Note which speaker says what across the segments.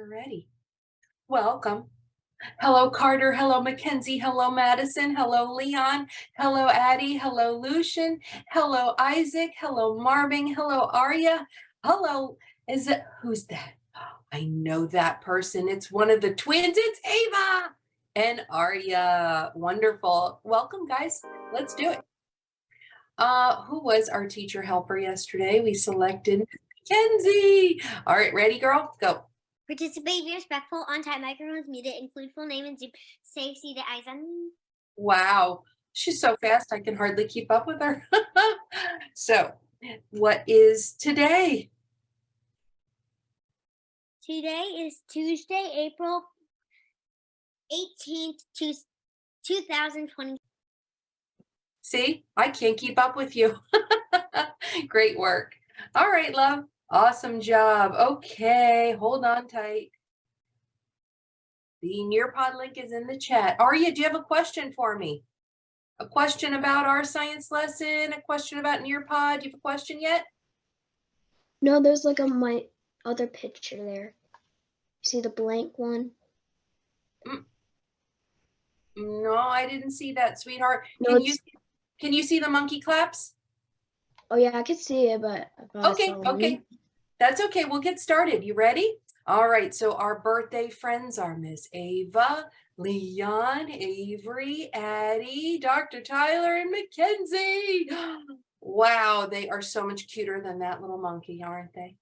Speaker 1: We're ready. Welcome. Hello, Carter. Hello, Mackenzie. Hello, Madison. Hello, Leon. Hello, Addie. Hello, Lucian. Hello, Isaac. Hello, Marvin. Hello, Arya. Hello, who's that? I know that person. It's one of the twins. It's Ava and Arya. Wonderful. Welcome, guys. Let's do it. Who was our teacher helper yesterday? We selected Mackenzie. All right, ready, girl? Go.
Speaker 2: Participate, be respectful, on-time, microphones muted, include full name and Zoom, safe, see the eyes on.
Speaker 1: Wow, she's so fast I can hardly keep up with her. So, what is today?
Speaker 2: Today is Tuesday, April 18th, 2020.
Speaker 1: See, I can't keep up with you. Great work. All right, love. Awesome job. Okay, hold on tight. The Nearpod link is in the chat. Arya, do you have a question for me? A question about our science lesson? A question about Nearpod? Do you have a question yet?
Speaker 3: No, there's like my other picture there. See the blank one?
Speaker 1: No, I didn't see that, sweetheart.
Speaker 3: No,
Speaker 1: Can you see the monkey claps?
Speaker 3: Oh yeah, I could see it, but
Speaker 1: Okay. That's okay. We'll get started. You ready? All right. So our birthday friends are Miss Ava, Leon, Avery, Addie, Dr. Tyler, and Mackenzie. Wow, they are so much cuter than that little monkey, aren't they?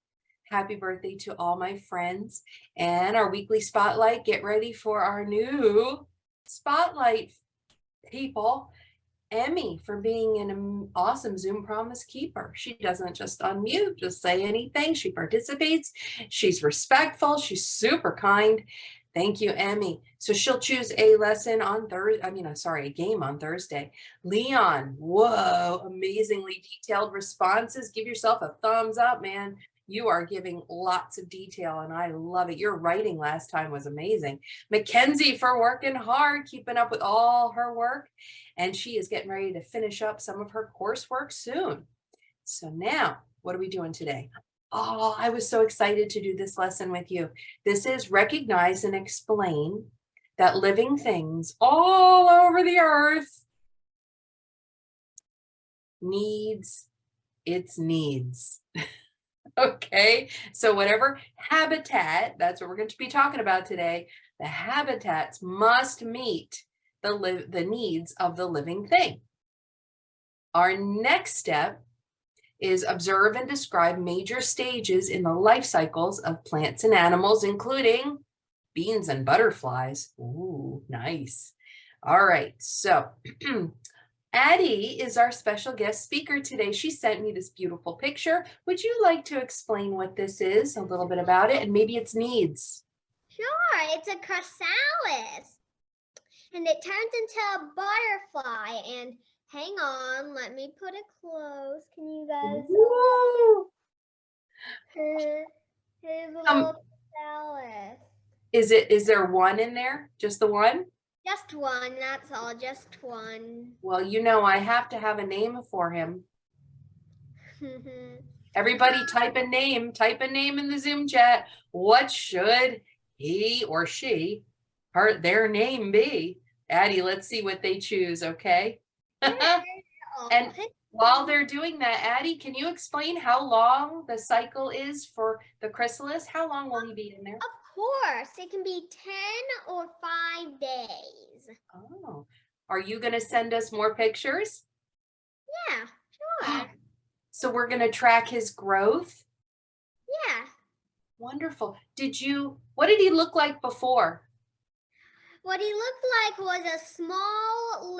Speaker 1: Happy birthday to all my friends. And our weekly spotlight. Get ready for our new spotlight, people. Emmy for being an awesome Zoom promise keeper. She doesn't just unmute, just say anything. She participates. She's respectful. She's super kind. Thank you, Emmy. So she'll choose a lesson on a game on Thursday. Leon, whoa, amazingly detailed responses. Give yourself a thumbs up, man. You are giving lots of detail and I love it. Your writing last time was amazing. Mackenzie for working hard, keeping up with all her work. And she is getting ready to finish up some of her coursework soon. So now, what are we doing today? Oh, I was so excited to do this lesson with you. This is recognize and explain that living things all over the earth needs its needs. Okay, so whatever habitat, that's what we're going to be talking about today, the habitats must meet the needs of the living thing. Our next step is observe and describe major stages in the life cycles of plants and animals, including bees and butterflies. Ooh, nice. All right, so Addie is our special guest speaker today. She sent me this beautiful picture. Would you like to explain what this is, a little bit about it, and maybe its needs?
Speaker 2: Sure, it's a chrysalis. And it turns into a butterfly. And hang on, let me put it close. Can you guys? Here's a little chrysalis.
Speaker 1: Is there one in there? Just the one?
Speaker 2: Just one, that's all, just one.
Speaker 1: Well, you know, I have to have a name for him. Everybody type a name in the Zoom chat. What should he or she, their name be? Addie, let's see what they choose, okay? And while they're doing that, Addie, can you explain how long the cycle is for the chrysalis? How long will he be in there?
Speaker 2: Of course, it can be 10 or 5 days.
Speaker 1: Oh, are you going to send us more pictures?
Speaker 2: Yeah, sure.
Speaker 1: So we're going to track his growth?
Speaker 2: Yeah.
Speaker 1: Wonderful. What did he look like before?
Speaker 2: What he looked like was a small,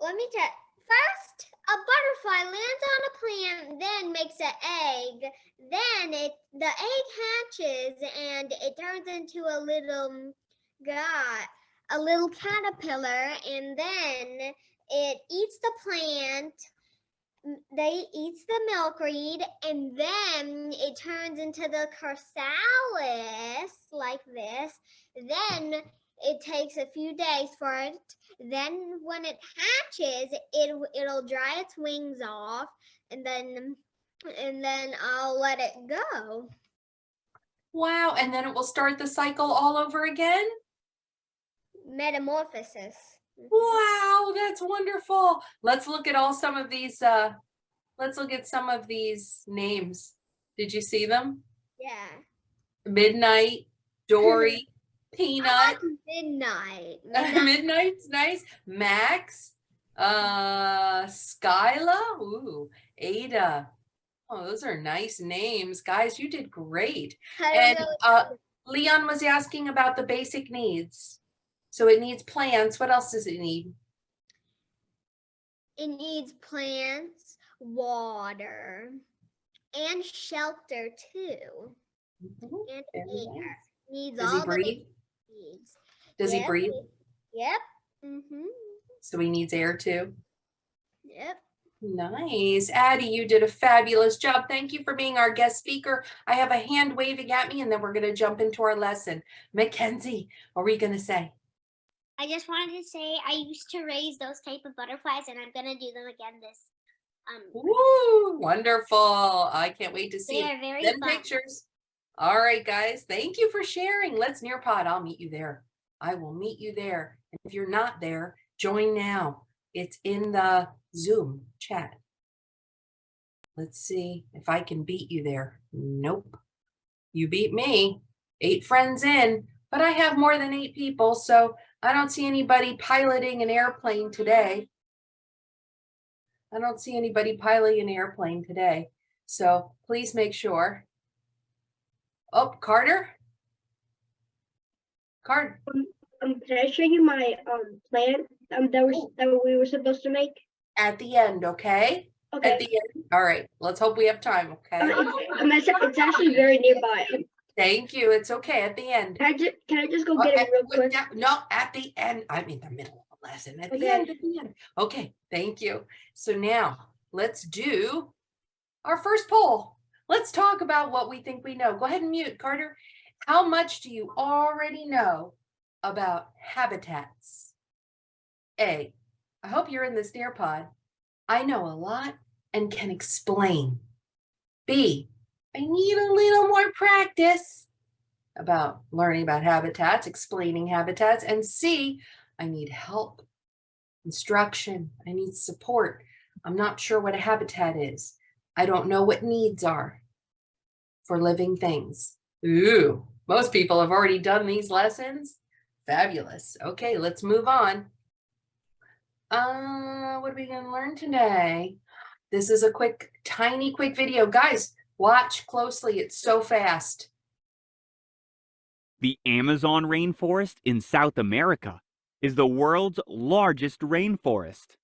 Speaker 2: let me check. First, a butterfly lands on a plant, then makes an egg. Then the egg hatches and it turns into a little caterpillar, and then it eats the plant. They eats the milkweed, and then it turns into the chrysalis like this. Then it takes a few days for it. Then when it hatches, it'll dry its wings off, and then I'll let it go.
Speaker 1: Wow, and then it will start the cycle all over again?
Speaker 2: Metamorphosis.
Speaker 1: Wow, that's wonderful. Let's look at some of these names. Did you see them?
Speaker 2: Yeah.
Speaker 1: Midnight, Dory,
Speaker 2: I
Speaker 1: Peanut.
Speaker 2: like midnight.
Speaker 1: Midnight's nice. Max, Skyla, ooh, Ada. Oh, those are nice names. Guys, you did great.
Speaker 2: I
Speaker 1: And
Speaker 2: don't know.
Speaker 1: Leon was asking about the basic needs. So it needs plants. What else does it need?
Speaker 2: It needs plants, water, and shelter too.
Speaker 1: Mhm.
Speaker 2: And
Speaker 1: Very
Speaker 2: air.
Speaker 1: nice.
Speaker 2: Needs
Speaker 1: Does he
Speaker 2: all the
Speaker 1: breathe?
Speaker 2: basic needs.
Speaker 1: Does he
Speaker 2: Yep.
Speaker 1: breathe?
Speaker 2: Yep. Mhm.
Speaker 1: So he needs air too.
Speaker 2: Yep.
Speaker 1: Nice. Addie, you did a fabulous job. Thank you for being our guest speaker. I have a hand waving at me, and then we're going to jump into our lesson. Mackenzie, what were you going to say?
Speaker 4: I just wanted to say I used to raise those type of butterflies, and I'm gonna do them again this.
Speaker 1: Woo, wonderful. I can't wait to see
Speaker 4: They are very
Speaker 1: them
Speaker 4: fun.
Speaker 1: pictures. All right, guys. Thank you for sharing. Let's Nearpod. I'll meet you there. I will meet you there. And if you're not there, join now. It's in the Zoom chat. Let's see if I can beat you there. Nope. You beat me. 8 friends in, but I have more than 8 people, so I don't see anybody piloting an airplane today. I don't see anybody piloting an airplane today. So please make sure. Oh, Carter? Carter.
Speaker 5: Can I show you my plan that we were supposed to make?
Speaker 1: At the end, okay?
Speaker 5: Okay.
Speaker 1: At the end. All right. Let's hope we have time, okay?
Speaker 5: It's actually very nearby.
Speaker 1: Thank you. It's okay. At the end.
Speaker 5: Can I just go get it real quick?
Speaker 1: No, at the end. I mean, the middle of the lesson. At the
Speaker 5: Okay.
Speaker 1: end. At the end. Okay. Thank you. So now let's do our first poll. Let's talk about what we think we know. Go ahead and mute, Carter. How much do you already know about habitats? A, I hope you're in this Nearpod. I know a lot and can explain. B, I need a little more practice about learning about habitats, explaining habitats. And C, I need help, instruction, I need support. I'm not sure what a habitat is. I don't know what needs are for living things. Ooh, most people have already done these lessons. Fabulous. Okay, let's move on. What are we going to learn today? This is a quick video. Guys, watch closely. It's so fast.
Speaker 6: The Amazon rainforest in South America is the world's largest rainforest.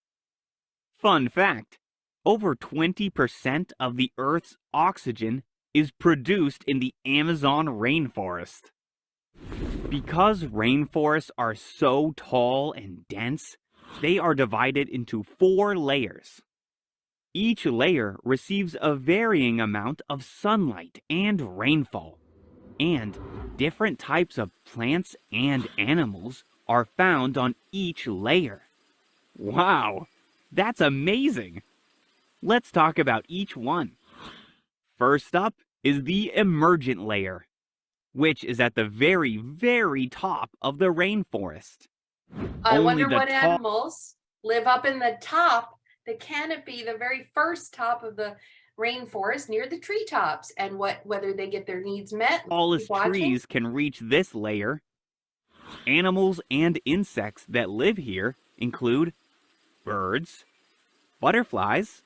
Speaker 6: Fun fact, over 20% of the Earth's oxygen is produced in the Amazon rainforest. Because rainforests are so tall and dense, they are divided into 4 layers. Each layer receives a varying amount of sunlight and rainfall, and different types of plants and animals are found on each layer. Wow, that's amazing! Let's talk about each one. First up is the emergent layer, which is at the very, very top of the rainforest.
Speaker 1: I
Speaker 6: Only
Speaker 1: wonder
Speaker 6: the
Speaker 1: what
Speaker 6: top-
Speaker 1: animals live up in the top, the canopy, the very first top of the rainforest near the treetops, and whether they get their needs met.
Speaker 6: Tallest
Speaker 1: Keep watching.
Speaker 6: trees can reach this layer. Animals and insects that live here include birds, butterflies,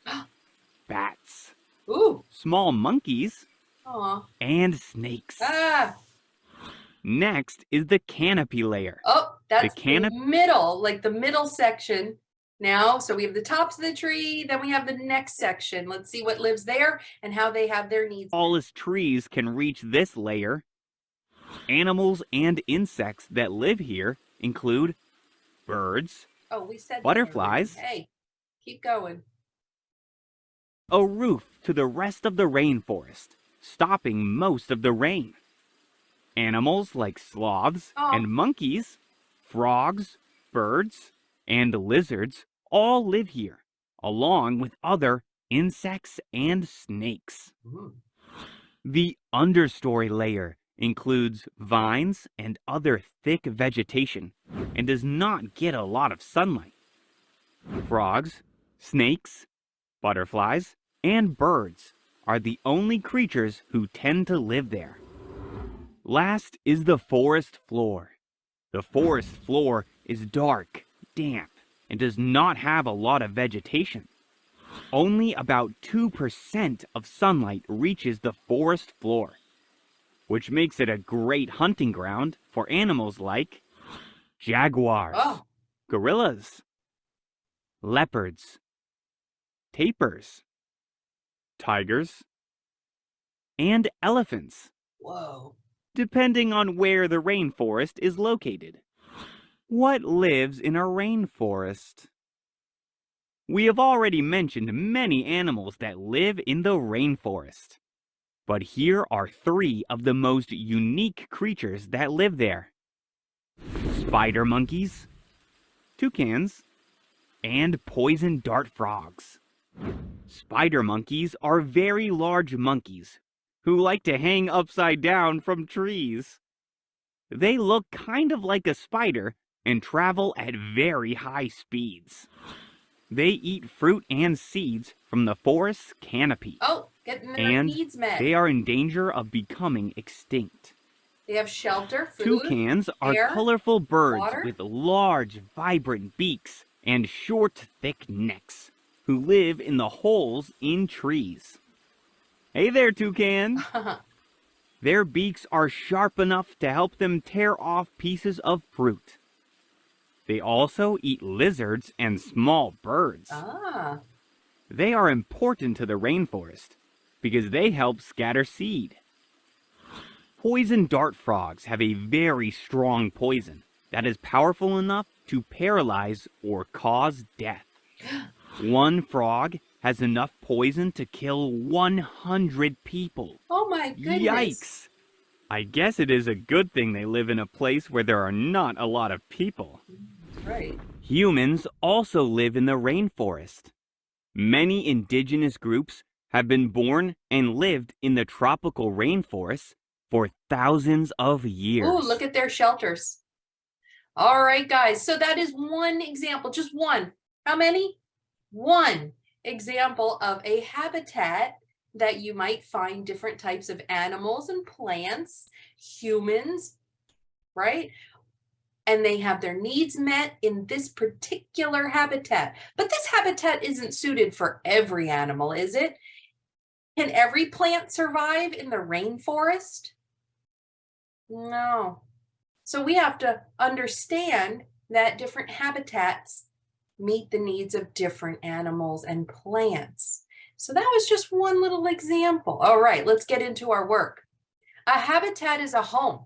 Speaker 6: bats,
Speaker 1: Ooh,
Speaker 6: small monkeys,
Speaker 1: aw,
Speaker 6: and snakes.
Speaker 1: ah.
Speaker 6: Next is the canopy layer.
Speaker 1: Oh, that's the
Speaker 6: canopy-
Speaker 1: middle, like the middle section now. So we have the tops of the tree, then we have the next section. Let's see what lives there and how they have their needs.
Speaker 6: Tallest trees can reach this layer. Animals and insects that live here include birds,
Speaker 1: Oh, we said that
Speaker 6: butterflies.
Speaker 1: already. Hey, keep going.
Speaker 6: a roof to the rest of the rainforest, stopping most of the rain. Animals like sloths
Speaker 1: Oh.
Speaker 6: and monkeys, frogs, birds, and lizards all live here, along with other insects and snakes.
Speaker 1: Mm.
Speaker 6: The understory layer includes vines and other thick vegetation and does not get a lot of sunlight. Frogs, snakes, butterflies, and birds are the only creatures who tend to live there. Last is the forest floor. The forest floor is dark, damp, and does not have a lot of vegetation. Only about 2% of sunlight reaches the forest floor, which makes it a great hunting ground for animals like jaguars,
Speaker 1: Oh,
Speaker 6: gorillas, leopards, tapirs, tigers, and elephants,
Speaker 1: whoa.
Speaker 6: depending on where the rainforest is located. What lives in a rainforest? We have already mentioned many animals that live in the rainforest. But here are 3 of the most unique creatures that live there: spider monkeys, toucans, and poison dart frogs. Spider monkeys are very large monkeys who like to hang upside down from trees. They look kind of like a spider and travel at very high speeds. They eat fruit and seeds from the forest's canopy,
Speaker 1: Oh, getting their
Speaker 6: and
Speaker 1: needs met.
Speaker 6: they are in danger of becoming extinct.
Speaker 1: They have shelter, food.
Speaker 6: Toucans are
Speaker 1: air,
Speaker 6: colorful birds
Speaker 1: water.
Speaker 6: with large, vibrant beaks and short, thick necks who live in the holes in trees. Hey there, toucan! Their beaks are sharp enough to help them tear off pieces of fruit. They also eat lizards and small birds.
Speaker 1: Ah,
Speaker 6: They are important to the rainforest because they help scatter seed. Poison dart frogs have a very strong poison that is powerful enough to paralyze or cause death. One frog has enough poison to kill 100 people.
Speaker 1: oh my goodness.
Speaker 6: Yikes! I guess it is a good thing they live in a place where there are not a lot of people.
Speaker 1: Right.
Speaker 6: Humans also live in the rainforest. Many indigenous groups have been born and lived in the tropical rainforests for thousands of years.
Speaker 1: Ooh, look at their shelters. All right, guys. So that is one example, just one. How many? One example of a habitat that you might find different types of animals and plants, humans, right? And they have their needs met in this particular habitat. But this habitat isn't suited for every animal, is it? Can every plant survive in the rainforest? No. So we have to understand that different habitats meet the needs of different animals and plants. So that was just one little example. All right, let's get into our work. A habitat is a home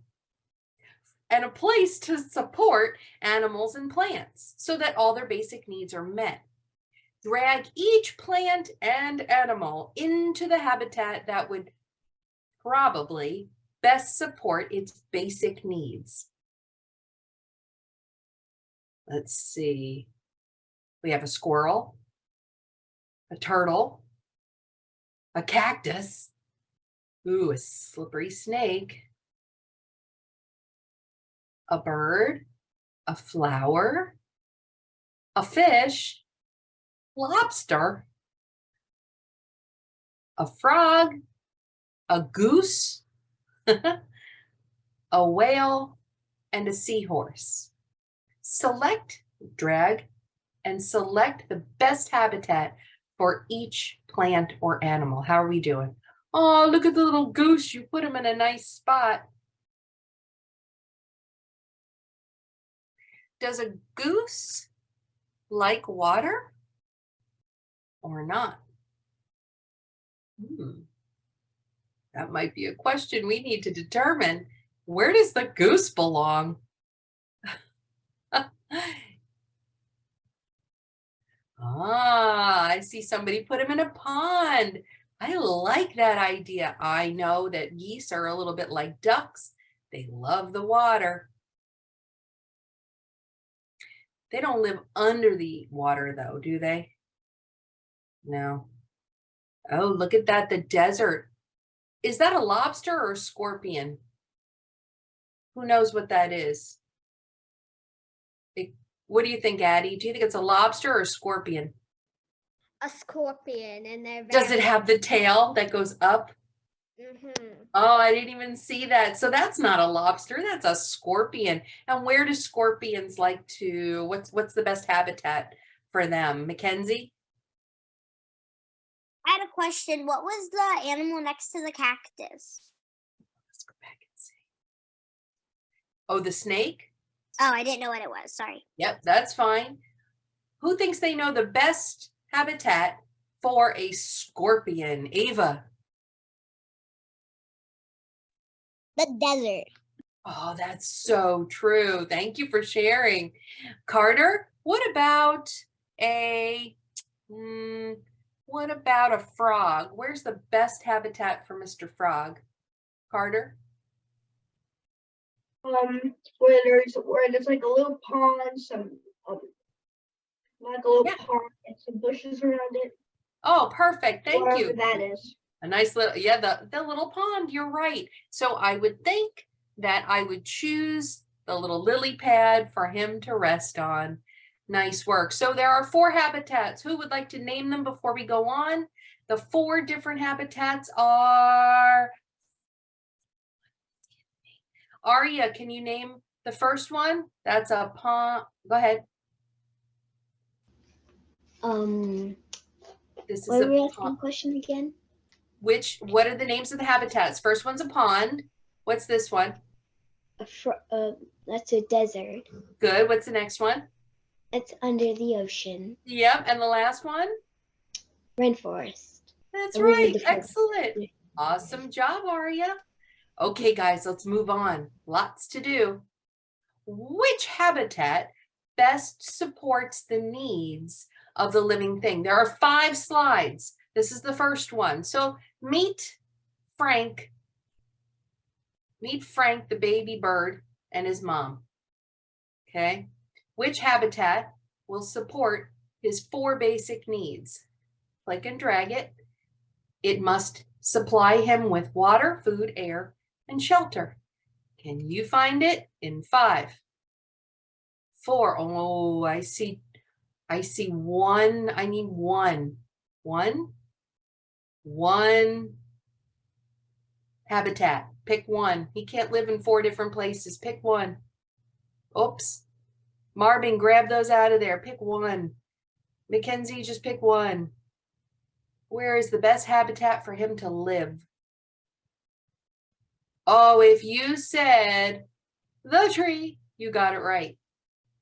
Speaker 1: and a place to support animals and plants so that all their basic needs are met. Drag each plant and animal into the habitat that would probably best support its basic needs. Let's see. We have a squirrel, a turtle, a cactus, ooh, a slippery snake, a bird, a flower, a fish, lobster, a frog, a goose, a whale, and a seahorse. Select, drag, and select the best habitat for each plant or animal. How are we doing? Oh, look at the little goose. You put him in a nice spot. Does a goose like water or not? That might be a question we need to determine. Where does the goose belong? I see somebody put him in a pond. I like that idea. I know that geese are a little bit like ducks. They love the water. They don't live under the water though, do they? No. Oh, look at that, the desert. Is that a lobster or a scorpion? Who knows what that is? What do you think, Addie? Do you think it's a lobster or a scorpion?
Speaker 2: A scorpion, and they're
Speaker 1: Does it
Speaker 2: very.
Speaker 1: have the tail that goes up?
Speaker 2: Mhm.
Speaker 1: Oh, I didn't even see that. So that's not a lobster, that's a scorpion. And where do scorpions like to, what's the best habitat for them? Mackenzie?
Speaker 4: I had a question. What was the animal next to the cactus?
Speaker 1: Let's go back and see. Oh, the snake?
Speaker 4: Oh, I didn't know what it was. Sorry.
Speaker 1: Yep, that's fine. Who thinks they know the best habitat for a scorpion? Ava.
Speaker 4: The desert.
Speaker 1: Oh, that's so true. Thank you for sharing. Carter, what about a frog? Where's the best habitat for Mr. Frog? Carter?
Speaker 5: Where there's like a little pond, some like a little
Speaker 1: Yeah.
Speaker 5: pond and some bushes around it.
Speaker 1: Oh, perfect. Thank
Speaker 5: Wherever
Speaker 1: you.
Speaker 5: that is.
Speaker 1: A nice little, yeah, the little pond, you're right. So I would think that I would choose the little lily pad for him to rest on. Nice work. So there are 4 habitats. Who would like to name them before we go on? The 4 different habitats are, Aria, can you name the first one? That's a pond. Go ahead. This is
Speaker 3: What were we
Speaker 1: a
Speaker 3: asking the
Speaker 1: pond.
Speaker 3: question again?
Speaker 1: What are the names of the habitats? First one's a pond. What's this one?
Speaker 3: That's a desert.
Speaker 1: Good. What's the next one?
Speaker 3: It's under the ocean.
Speaker 1: Yep. And the last one?
Speaker 3: Rainforest.
Speaker 1: That's
Speaker 3: And we
Speaker 1: right.
Speaker 3: need the fourth.
Speaker 1: Excellent. Awesome job, Aria. Okay, guys, let's move on. Lots to do. Which habitat best supports the needs of the living thing? There are 5 slides. This is the first one. So meet Frank. Meet Frank, the baby bird, and his mom. Okay. Which habitat will support his 4 basic needs? Click and drag it. It must supply him with water, food, air, and shelter. Can you find it in 5, 4? Oh, I see 1. I need 1. 1 habitat. Pick 1. He can't live in 4 different places. Pick 1. Oops. Marvin, grab those out of there. Pick 1. Mackenzie, just pick 1. Where is the best habitat for him to live? Oh, if you said the tree, you got it right.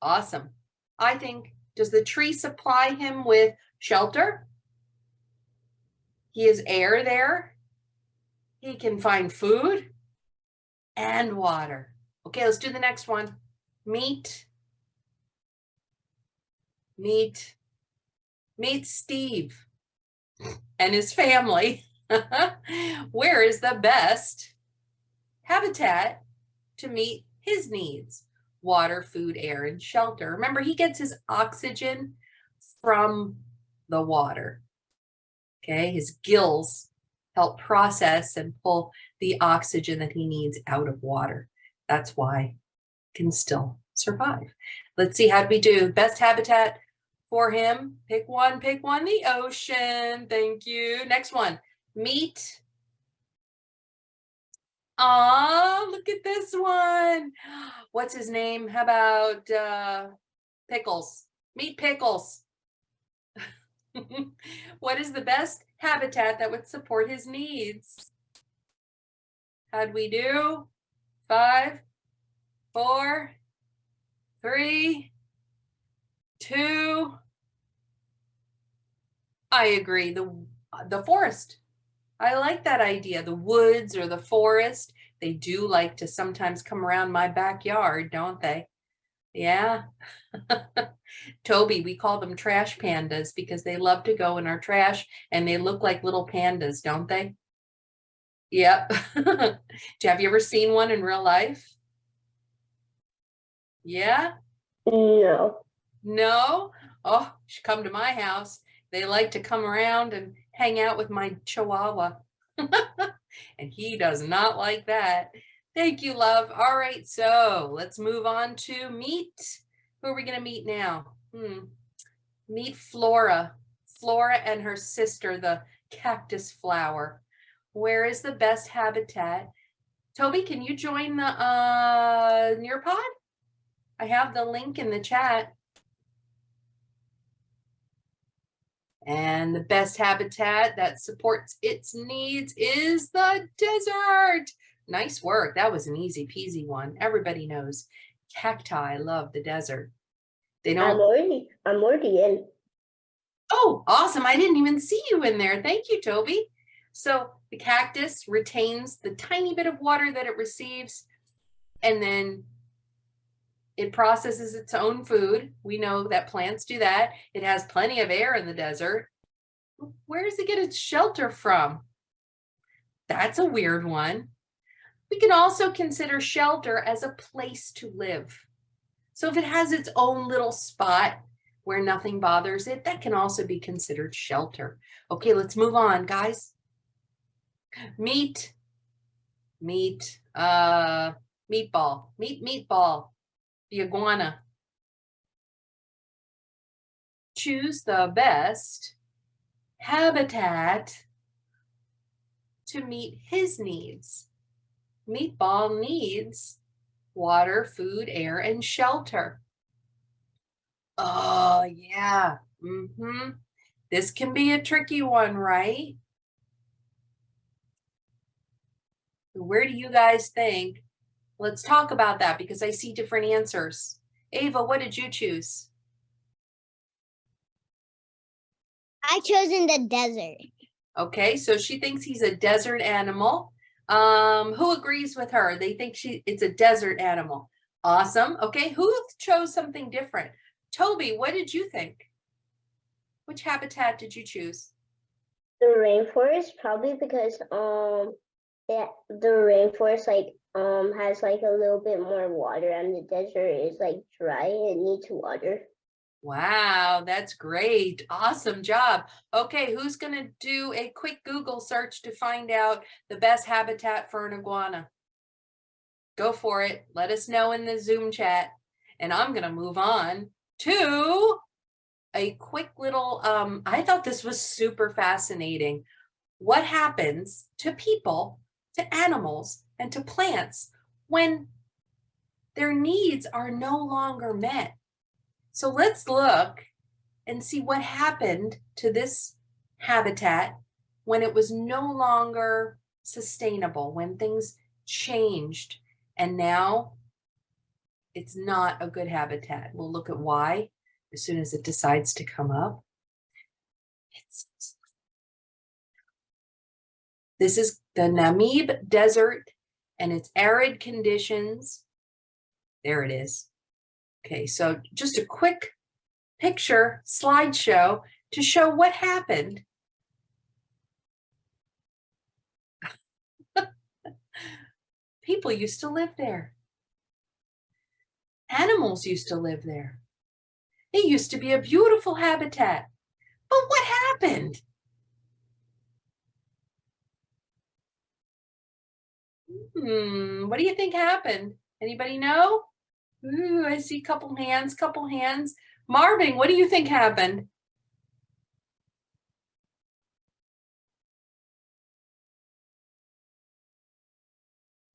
Speaker 1: Awesome. I think, does the tree supply him with shelter? He has air there. He can find food and water. Okay, let's do the next one. Meet Steve and his family. Where is the best habitat to meet his needs? Water, food, air, and shelter. Remember, he gets his oxygen from the water. Okay, his gills help process and pull the oxygen that he needs out of water. That's why he can still survive. Let's see, how do we do? Best habitat for him. Pick 1, the ocean. Thank you. Next one, meet. Ah, look at this one. What's his name? How about Pickles? Meet Pickles. What is the best habitat that would support his needs? How'd we do? 5, 4, 3, 2. I agree. The forest. I like that idea. The woods or the forest. They do like to sometimes come around my backyard, don't they? Yeah. Toby, we call them trash pandas because they love to go in our trash and they look like little pandas, don't they? Yep. Have you ever seen one in real life? Yeah?
Speaker 5: No.
Speaker 1: No? Oh, you should come to my house. They like to come around and hang out with my chihuahua. And he does not like that. Thank you, love. All right, so let's move on to meet. Who are we going to meet now? Meet Flora. Flora and her sister, the cactus flower. Where is the best habitat? Toby, can you join the Nearpod? I have the link in the chat. And the best habitat that supports its needs is the desert. Nice work. That was an easy peasy one. Everybody knows cacti love the desert. They don't.
Speaker 7: I'm already in.
Speaker 1: Oh, awesome. I didn't even see you in there. Thank you, Toby. So the cactus retains the tiny bit of water that it receives, and then it processes its own food. We know that plants do that. It has plenty of air in the desert. Where does it get its shelter from? That's a weird one. We can also consider shelter as a place to live. So if it has its own little spot where nothing bothers it, that can also be considered shelter. Okay, let's move on, guys. Meat, meatball, the iguana. Choose the best habitat to meet his needs. Meatball needs water, food, air, and shelter. Oh, yeah. This can be a tricky one, right? Where do you guys think? Let's talk about that because I see different answers. Ava, what did you choose?
Speaker 2: I chose in the desert.
Speaker 1: Okay, so she thinks he's a desert animal. Who agrees with her? They think it's a desert animal. Awesome. Okay, who chose something different? Toby, what did you think? Which habitat did you choose?
Speaker 7: The rainforest, probably because the rainforest has like a little bit more water, and the desert is like dry and needs water.
Speaker 1: Wow, that's great. Awesome job. Okay, who's going to do a quick Google search to find out the best habitat for an iguana? Go for it. Let us know in the Zoom chat. And I'm going to move on to a quick little, I thought this was super fascinating. What happens to people, to animals, and to plants when their needs are no longer met? So let's look and see what happened to this habitat when it was no longer sustainable, when things changed, and now it's not a good habitat. We'll look at why as soon as it decides to come up. This is the Namib Desert and its arid conditions. There it is. Okay, so just a quick picture slideshow to show what happened. People used to live there. Animals used to live there. It used to be a beautiful habitat. But what happened? What do you think happened? Anybody know? Ooh, I see couple hands. Marvin, what do you think happened?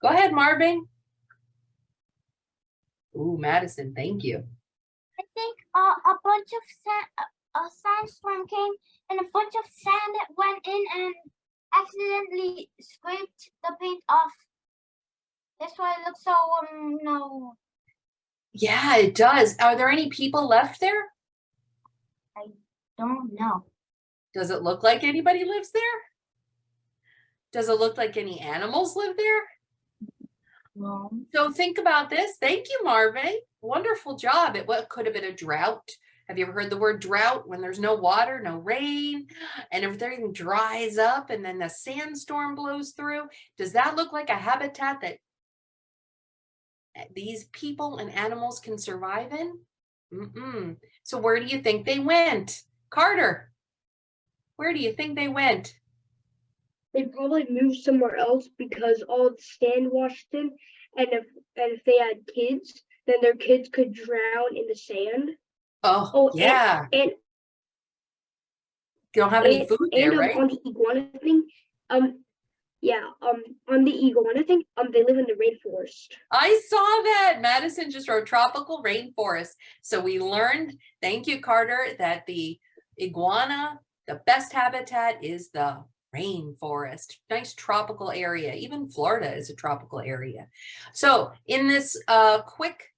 Speaker 1: Go ahead, Marvin. Ooh, Madison, thank you.
Speaker 4: I think a bunch of sandstorm came and a bunch of sand went in and accidentally scraped the paint off. That's why it looks so no.
Speaker 1: Yeah, it does. Are there any people left there?
Speaker 4: Don't know.
Speaker 1: Does it look like anybody lives there? Does it look like any animals live there?
Speaker 4: No.
Speaker 1: So think about this. Thank you, Marvin. Wonderful job. What could have been a drought. Have you ever heard the word drought? When there's no water, no rain, and everything dries up and then the sandstorm blows through. Does that look like a habitat that these people and animals can survive in? So where do you think they went? Carter, where do you think they went?
Speaker 5: they probably moved somewhere else because all the sand washed in, and if they had kids, then their kids could drown in the sand.
Speaker 1: Oh,
Speaker 5: Oh,
Speaker 1: yeah.
Speaker 5: and
Speaker 1: You don't have any food there, right?
Speaker 5: on the iguana thing, yeah, on the iguana thing, they live in the rainforest.
Speaker 1: I saw that. Madison just wrote tropical rainforest. So we learned, thank you, Carter, that the iguana, the best habitat is the rainforest. Nice tropical area. Even Florida is a tropical area. So in this quick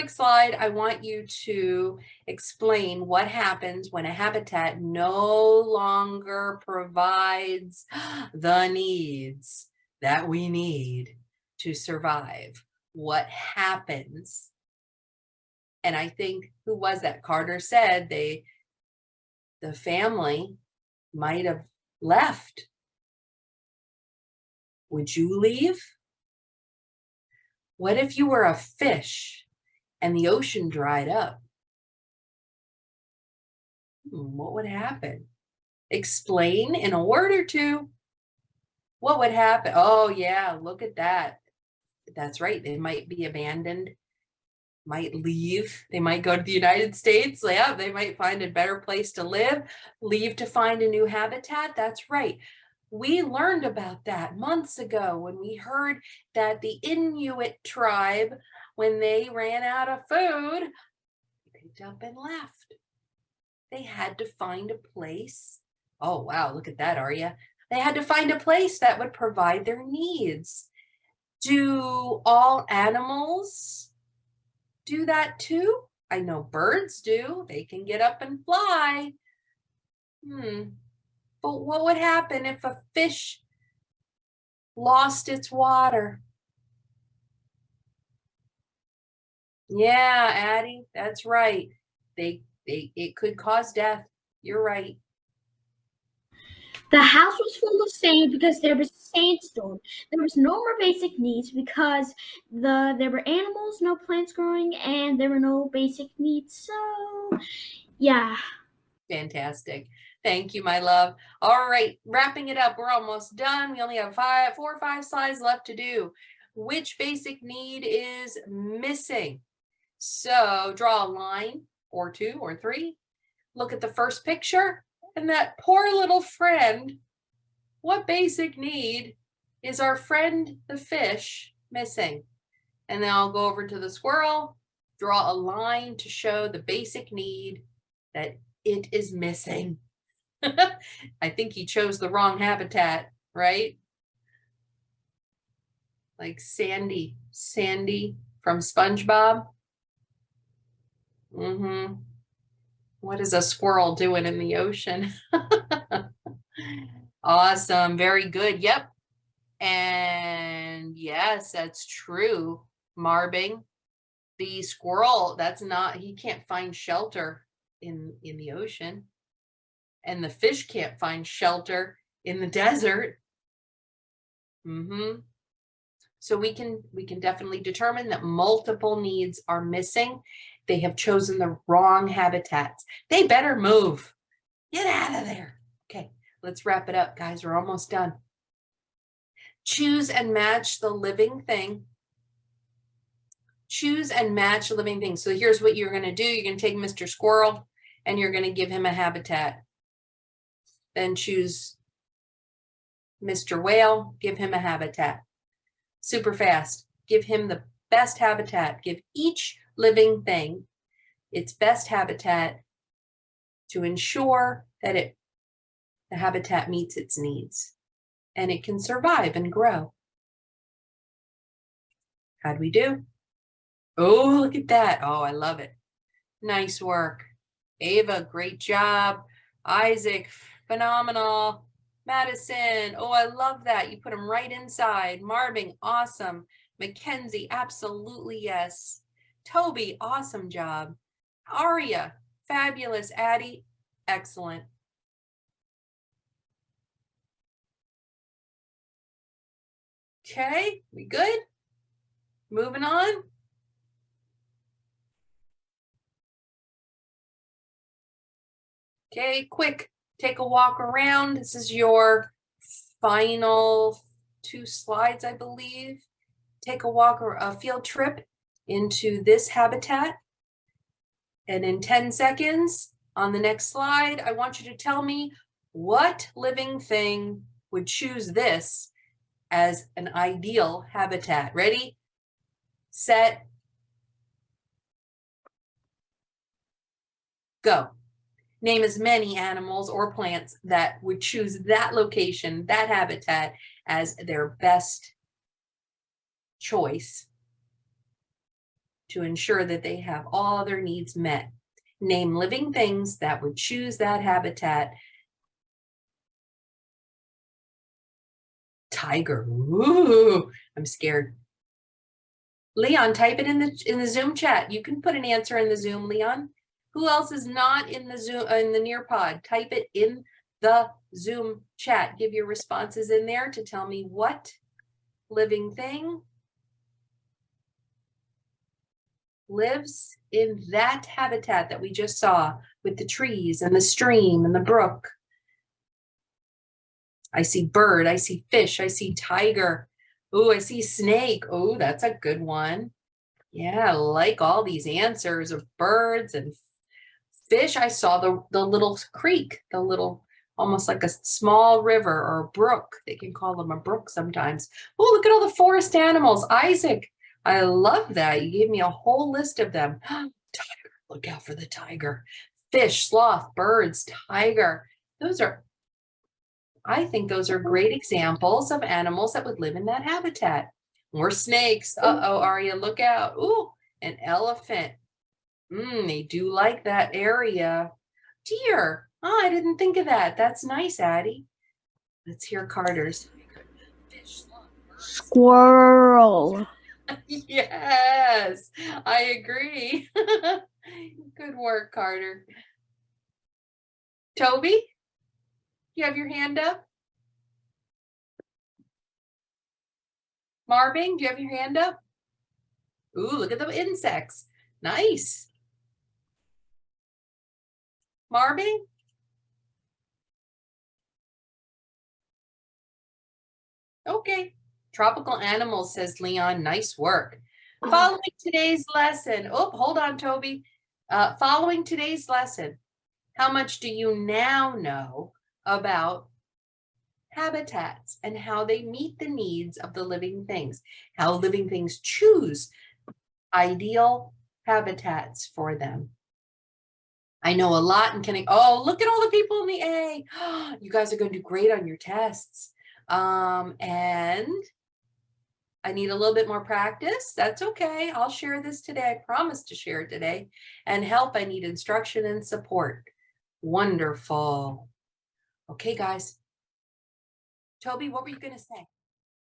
Speaker 1: slide, I want you to explain what happens when a habitat no longer provides the needs that we need to survive. What happens? And I think, who was that? Carter said the family might have left. Would you leave? What if you were a fish and the ocean dried up? What would happen? Explain in a word or two. What would happen? Oh yeah, look at that. That's right. They might be abandoned, might leave. They might go to the United States. Yeah, they might find a better place to live, leave to find a new habitat. That's right. We learned about that months ago when we heard that the Inuit tribe, when they ran out of food, they picked up and left. They had to find a place. Oh, wow. Look at that, Arya. They had to find a place that would provide their needs. Do all animals do that too? I know birds do. They can get up and fly. But what would happen if a fish lost its water? Yeah, Addie, that's right. It could cause death. You're right.
Speaker 8: The house was full of sand because there was a sandstorm. There was no more basic needs because there were animals, no plants growing, and there were no basic needs. So, yeah.
Speaker 1: Fantastic. Thank you, my love. All right, wrapping it up. We're almost done. We only have 4 or 5 slides left to do. Which basic need is missing? So draw a line or 2 or 3. Look at the first picture and that poor little friend. What basic need is our friend the fish missing? And then I'll go over to the squirrel, draw a line to show the basic need that it is missing. I think he chose the wrong habitat, right? Like Sandy from SpongeBob. What is a squirrel doing in the ocean? Awesome, very good. Yep. And yes, that's true, Marbing. The squirrel, he can't find shelter in the ocean. And the fish can't find shelter in the desert. So we can definitely determine that multiple needs are missing. They have chosen the wrong habitats. They better move. Get out of there. Okay, let's wrap it up, guys. We're almost done. Choose and match the living thing. Choose and match a living thing. So here's what you're going to do. You're going to take Mr. Squirrel and you're going to give him a habitat. Then choose Mr. Whale, give him a habitat. Super fast. Give him the best habitat. Give each living thing its best habitat to ensure that the habitat meets its needs and it can survive and grow. How'd we do? Oh, look at that. Oh, I love it. Nice work. Ava, great job. Isaac, phenomenal. Madison, oh, I love that. You put them right inside. Marvin, awesome. Mackenzie, absolutely yes. Toby, awesome job. Aria, fabulous. Addie, excellent. Okay, we good? Moving on. Okay, quick take a walk around. This is your final 2 slides, I believe. Take a walk or a field trip into this habitat. And in 10 seconds on the next slide, I want you to tell me what living thing would choose this as an ideal habitat. Ready, set, go. Name as many animals or plants that would choose that location, that habitat, as their best choice to ensure that they have all their needs met. Name living things that would choose that habitat. Tiger. Ooh, I'm scared. Leon, type it in the Zoom chat. You can put an answer in the Zoom, Leon. Who else is not in the Zoom in the Nearpod? Type it in the Zoom chat. Give your responses in there to tell me what living thing lives in that habitat that we just saw with the trees and the stream and the brook. I see bird, I see fish, I see tiger. Oh, I see snake. Oh, that's a good one. Yeah, I like all these answers of birds and fish. I saw the little creek, the little, almost like a small river or a brook. They can call them a brook sometimes. Oh, look at all the forest animals. Isaac, I love that. You gave me a whole list of them. Tiger, look out for the tiger. Fish, sloth, birds, tiger. I think those are great examples of animals that would live in that habitat. More snakes. Uh-oh, Aria, look out. Ooh, an elephant. They do like that area. Deer. Oh, I didn't think of that. That's nice, Addie. Let's hear Carter's.
Speaker 8: Squirrel.
Speaker 1: Yes, I agree. Good work, Carter. Toby, you have your hand up? Marvin, do you have your hand up? Ooh, look at the insects. Nice. Marvin? Okay. Tropical animals, says Leon. Nice work. Following today's lesson. Oh, hold on, Toby. Following today's lesson, how much do you now know about habitats and how they meet the needs of the living things, how living things choose ideal habitats for them? I know a lot and can, oh, look at all the people in the A. You guys are going to do great on your tests. And I need a little bit more practice. That's okay. I'll share this today. I promise to share it today. And help, I need instruction and support. Wonderful. Okay, guys. Toby, what were you going to say?